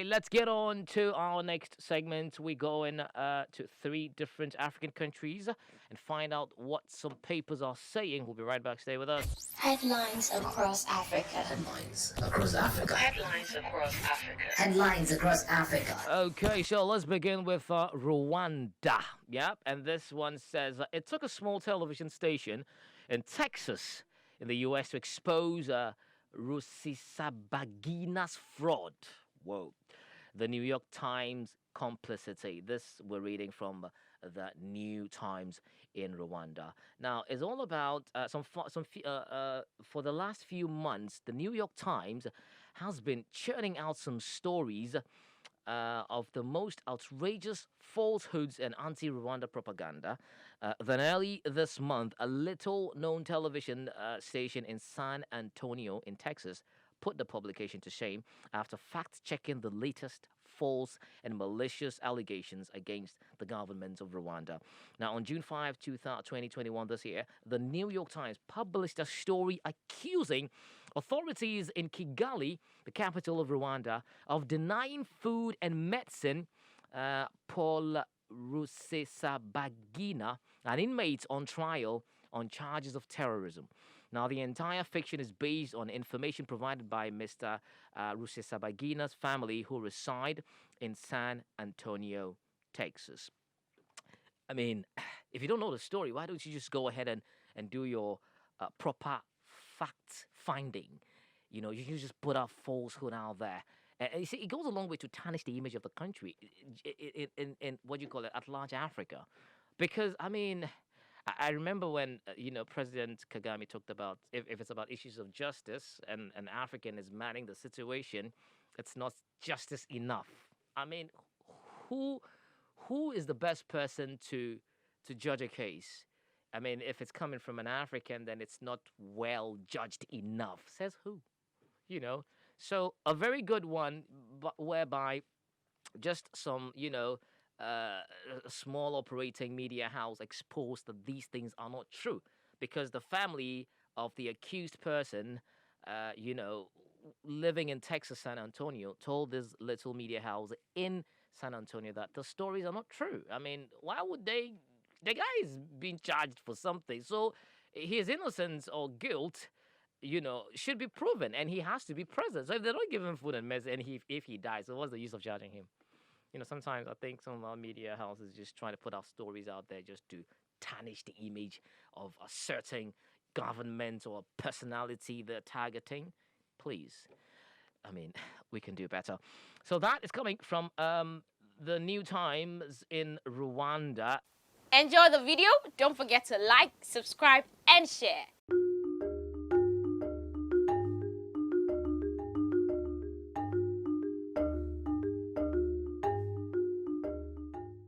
Let's get on to our next segment. We go in to three different African countries and find out what some papers are saying. We'll be right back. Stay with us. Headlines across Africa. Headlines across Africa. Headlines across Africa. Headlines across Africa. Okay, so let's begin with Rwanda. Yep, and this one says it took a small television station in Texas, in the U.S., to expose Rusesabagina's fraud. Whoa. The New York Times complicity. This we're reading from the New Times in Rwanda. Now, it's all about for the last few months, the New York Times has been churning out some stories of the most outrageous falsehoods and anti-Rwanda propaganda. Then early this month, a little-known television station in San Antonio, in Texas, put the publication to shame after fact-checking the latest false and malicious allegations against the government of Rwanda. Now, on June 5, 2021, this year, the New York Times published a story accusing authorities in Kigali, the capital of Rwanda, of denying food and medicine Paul Rusesabagina, an inmate on trial on charges of terrorism. Now, the entire fiction is based on information provided by Mr. Rusesabagina's family, who reside in San Antonio, Texas. I mean, if you don't know the story, why don't you just go ahead and do your proper fact finding? You know, you can just put out falsehood out there. And you see, it goes a long way to tarnish the image of the country in what you call it, at large Africa. Because, I mean, I remember when, President Kagame talked about if it's about issues of justice and an African is manning the situation, it's not justice enough. I mean, who who is the best person to judge a case? I mean, if it's coming from an African, then it's not well judged enough. Says who? You know. So a very good one, but whereby just some, a small operating media house exposed that these things are not true because the family of the accused person, uh, you know, living in Texas, San Antonio, told this little media house in San Antonio that the stories are not true. I mean, why would they? The guy is being charged for something, so his innocence or guilt, should be proven, and he has to be present. So if they don't give him food and medicine, and if he dies, so what's the use of charging him? Sometimes I think some of our media houses just trying to put our stories out there just to tarnish the image of a certain government or personality they're targeting. Please, I mean, we can do better. So that is coming from the New Times in Rwanda. Enjoy the video. Don't forget to like, subscribe, and share.